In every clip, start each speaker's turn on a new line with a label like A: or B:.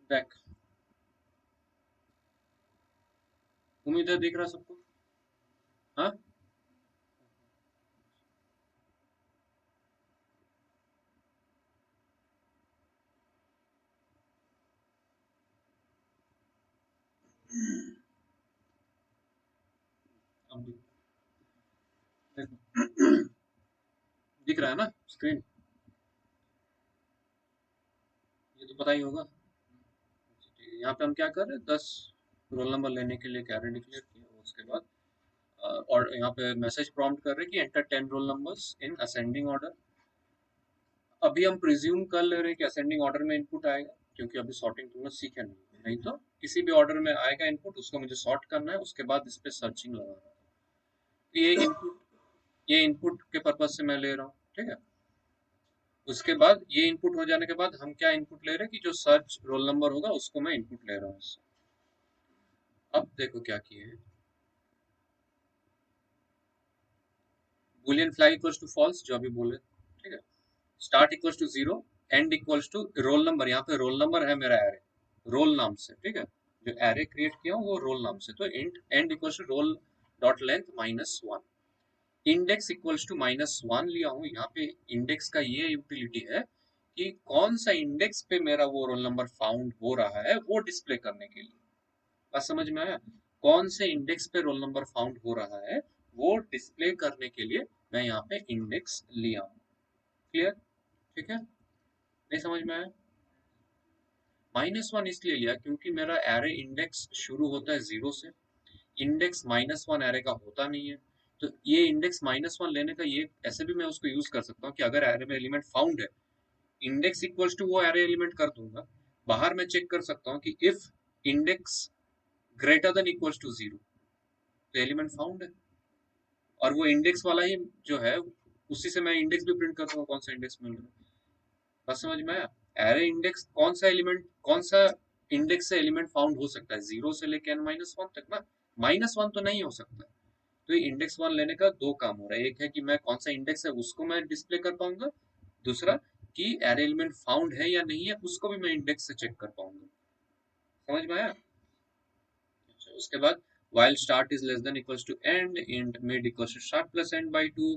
A: Back. उम्मीद है दिख रहा सबको। हाँ, अब देखो दिख रहा है ना स्क्रीन, ये तो पता ही होगा। ठीक है, यहाँ पे हम क्या कर रहे हैं, 10 रोल नंबर लेने के लिए कैरे डिक्लेयर किया, उसके बाद और यहाँ पे मैसेज प्रॉम्प्ट कर रहे हैं कि enter 10 roll numbers in ascending order. अभी हम प्रिज्यूम कर ले रहे हैं कि असेंडिंग ऑर्डर में इनपुट आएगा, क्योंकि अभी सॉर्टिंग तुमने सीखा नहीं तो किसी भी ऑर्डर में आएगा इनपुट, उसको मुझे सॉर्ट करना है, उसके बाद इस पे सर्चिंग लगाना है। तो ये इनपुट के पर्पज से मैं ले रहा हूँ, ठीक है। उसके बाद ये इनपुट हो जाने के बाद हम क्या इनपुट ले रहे हैं कि जो सर्च रोल नंबर होगा उसको मैं इनपुट ले रहा हूँ इससे। अब देखो क्या किए हैं, boolean flag equals to false जो अभी बोले, ठीक है। Start equals to 0, end equals to roll number, यहाँ पे रोल नंबर है मेरा एरे, रोल नाम से, ठीक है। जो एरे क्रिएट किया हूँ वो रोल नाम से, तो int end equals to roll dot length -1, index equals to -1 लिया हूँ। यहाँ पे इंडेक्स का ये यूटिलिटी है कि कौन सा इंडेक्स पे मेरा वो रोल नंबर फाउंड हो रहा है वो डिस्प्ले करने के लिए। बात समझ में आया? कौन से इंडेक्स पे रोल नंबर फाउंड हो रहा है वो डिस्प्ले करने के लिए मैं यहाँ पे इंडेक्स लिया हूँ। क्लियर? ठीक है, नहीं समझ में आया? -1 इसलिए लिया क्योंकि मेरा एरे इंडेक्स शुरू होता है 0 से, इंडेक्स -1 एरे का होता नहीं है। तो ये इंडेक्स -1 लेने का ये ऐसे भी मैं उसको यूज कर सकता हूँ कि अगर एरे में एलिमेंट फाउंड है, इंडेक्स इक्वल्स टू वो एरे एलिमेंट कर दूंगा, बाहर मैं चेक कर सकता हूँ कि if index greater than equals to 0 तो एलिमेंट फाउंड है। और वो इंडेक्स वाला ही जो है उसी से मैं इंडेक्स भी प्रिंट करता हूँ, कौन सा इंडेक्स मिल रहा है। बस समझ में आया? एरे इंडेक्स कौन सा एलिमेंट, कौन सा इंडेक्स से एलिमेंट फाउंड हो सकता है 0 से लेके n-1 तक ना, -1 तो नहीं हो सकता। तो ये इंडेक्स 1 लेने का दो काम हो रहा है, एक है कि मैं कौन सा इंडेक्स है उसको मैं डिस्प्ले कर पाऊंगा, दूसरा कि एरे एलिमेंट फाउंड है या नहीं है उसको भी मैं इंडेक्स से चेक कर पाऊंगा। समझ में आया? अच्छा, उसके बाद while start is less than equals to end, int mid equals to start plus end by 2,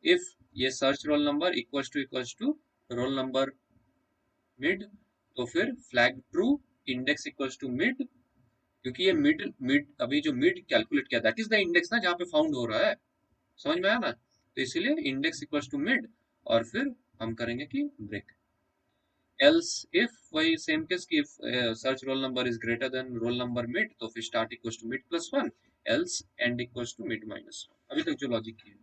A: if ये search roll number equals to roll number mid, तो फिर flag true, index equals to mid, क्योंकि ये mid अभी जो mid calculate किया that is the index ना जहाँ पे फाउंड हो रहा है। समझ में आया ना? तो इसीलिए इंडेक्स इक्वल्स टू मिड, और फिर हम करेंगे कि ब्रेक। एल्स इफ वही सेम केस कि search roll number is greater than roll number mid, तो फिर start equals to mid plus 1, else end equals to mid -1। अभी तक जो लॉजिक किया है,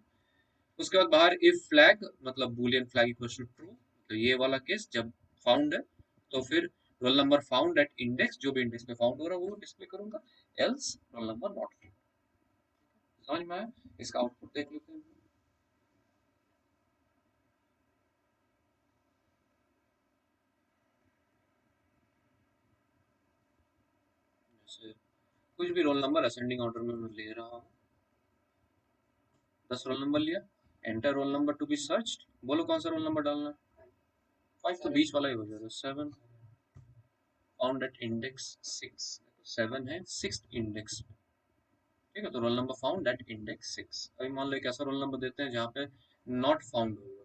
A: उसके बाद बाहर इफ फ्लैग मतलब boolean flag equals to true, तो ये वाला केस जब फाउंड है तो फिर roll number found at index, जो भी इंडेक्स में फाउंड हो रहा है वो डिस्प्ले करूंगा, else roll number not found. समझ में आया? इसका आउटपुट देख लेते हैं। जैसे कुछ भी रोल नंबर असेंडिंग ऑर्डर में मैं ले रहा हूँ, 10 रोल नंबर लिया, enter roll number to be search, बोलो कौन सा रोल नंबर डालना है। 5 तो बीच वाला ही हो जाएगा, 7 फाउंड एट इंडेक्स 6, 7 है 6th इंडेक्स पे, ठीक है। तो role number found at index 6। अभी मान लो एक ऐसा रोल नंबर देते हैं जहाँ पे नॉट फाउंड होगा,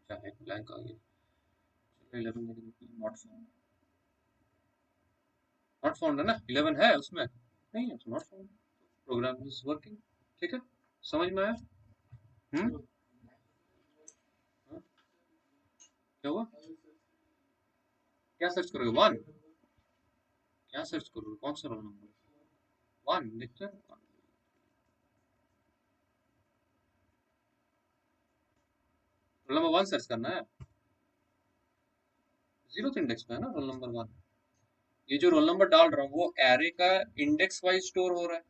A: चाहे ब्लैंक आ गया, 11 नॉट फाउंड, नॉट फाउंड है ना, 11 है उसमें नहीं है तो not found, program is working. ठीक है, समझ में आया? हाँ? क्या हुआ? क्या सर्च करोगे? 1? क्या सर्च करोगे, कौन सा रोल नंबर? 1 लिखते हैं, रोल नंबर 1 सर्च करना है, 0th इंडेक्स पे है ना रोल नंबर 1। ये जो रोल नंबर डाल रहा हूँ वो एरे का इंडेक्स वाइज स्टोर हो रहा है।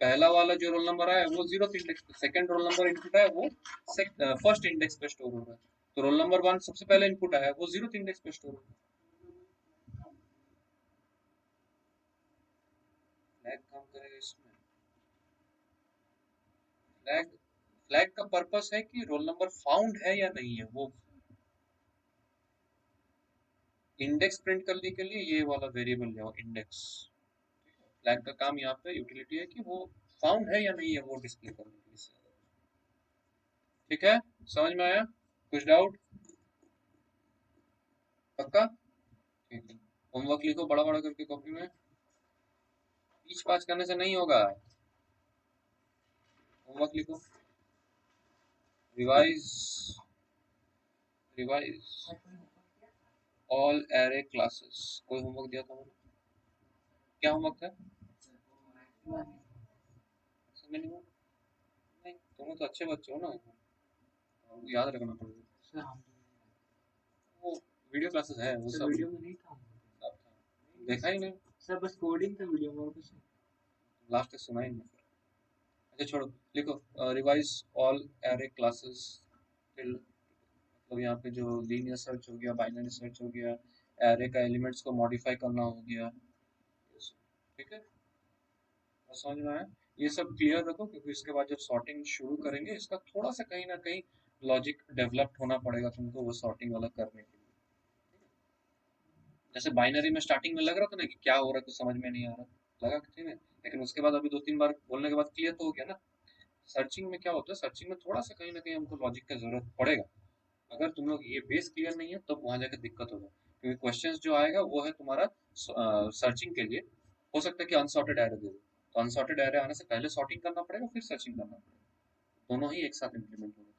A: पहला वाला जो रोल नंबर आया वो 0th इंडेक्स पे, सेकंड रोल नंबर इनपुट है वो फर्स्ट इंडेक्स पे स्टोर हो रहा है। तो रोल नंबर 1 सबसे पहले इनपुट आया वो 0th इंडेक्स पे स्टोर हो रहा है। फ्लैग काम करेगा इसमें, फ्लैग फ्लैग का पर्पस है कि रोल नंबर फाउंड है या नहीं है, वो इंडेक्स प्रिंट करने के लिए ये वाला वेरिएबल है इंडेक्स। फ्लैग का काम यहाँ पे यूटिलिटी है कि वो फाउंड है या नहीं है वो डिस्प्ले करने के लिए। ठीक है, समझ में आया? कुछ डाउट? पक्का? ठीक है, होमवर्क लिखो बड़ा बड़ा करके कॉपी में, पीच पाच करने से नहीं होगा। होमवर्क लिखो, revise revise all array classes. कोई होमवर्क दिया था मैंने? क्या होमवर्क था? समझ नहीं हुआ? नहीं, तुम तो अच्छे बच्चे हो ना, याद रखना पड़ेगा। वो वीडियो क्लासेस है वो सब वीडियो में नहीं था, देखा ही नहीं सर, बस कोडिंग था वीडियो में और कुछ नहीं। लास्ट तक सुना ही नहीं। अच्छा छोड़ो, लिखो revise all array classes till, मतलब यहाँ पे जो लीनियर सर्च हो गया, बाइनरी सर्च हो गया, एरे का एलिमेंट्स को मॉडिफाई करना हो गया, ठीक है? और समझ में आया? ये सब क्लियर रखो, क्योंकि इसके बाद जब सॉर्टिंग शुरू करेंगे इसका थोड़ा सा कहीं ना कहीं लॉजिक डेवलप्ड होना पड़ेगा तुमको वो सॉर्टिंग वाला करने के लिए। जैसे बाइनरी में स्टार्टिंग में लग रहा था ना कि क्या हो रहा है, तो समझ में नहीं आ रहा लगा कि नहीं, लेकिन उसके बाद अभी 2-3 बार बोलने के बाद क्लियर तो हो गया ना। सर्चिंग में क्या होता है, सर्चिंग में थोड़ा सा कहीं ना कहीं हमको लॉजिक का जरूरत पड़ेगा। अगर तुम लोग ये बेस क्लियर नहीं है तब वहां जाकर दिक्कत होगा, क्योंकि क्वेश्चंस जो आएगा वो है तुम्हारा सर्चिंग के लिए। हो सकता है कि अनसॉर्टेड एरे दे दो, तो अनसॉर्टेड एरे आने से पहले सॉर्टिंग करना पड़ेगा, फिर सर्चिंग करना पड़ेगा, दोनों ही एक साथ इम्प्लीमेंट होगा।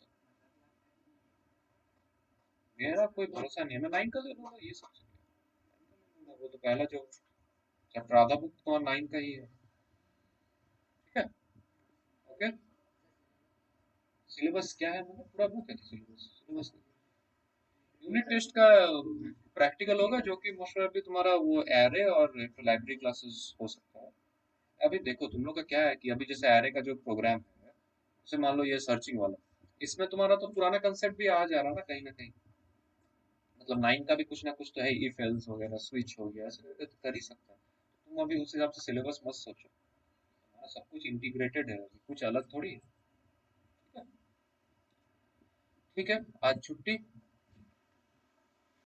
A: मेरा कोई भरोसा नहीं है, मैं 9 का ले लूंगा ये सबसे, वो तो पहला जो चैप्टर आधा बुक तो 9 का ही है। ठीक है, ओके। सिलेबस क्या है, मतलब पूरा बुक है सिलेबस, सिलेबस यूनिट टेस्ट का प्रैक्टिकल होगा, जो कि मोस्ट प्रोबेबली तुम्हारा वो एरे और लाइब्रेरी क्लासेस हो सकता है। अभी देखो तुम लोग का क्या है कि अभी जैसे एरे का जो प्रोग्राम है, जैसे मान लो ये सर्चिंग वाला, इसमें तुम्हारा तो पुराना कंसेप्ट भी आ जा रहा है ना कहीं ना कहीं, मतलब 9 का भी कुछ ना कुछ तो है, इफ एल्स वगैरह, स्विच हो गया, ऐसे करके तो कर ही सकता है। तुम अभी उस हिसाब से सिलेबस मत सोचो, हमारा सब कुछ इंटीग्रेटेड है, कुछ अलग थोड़ी है। ठीक है, ठीक है, आज छुट्टी।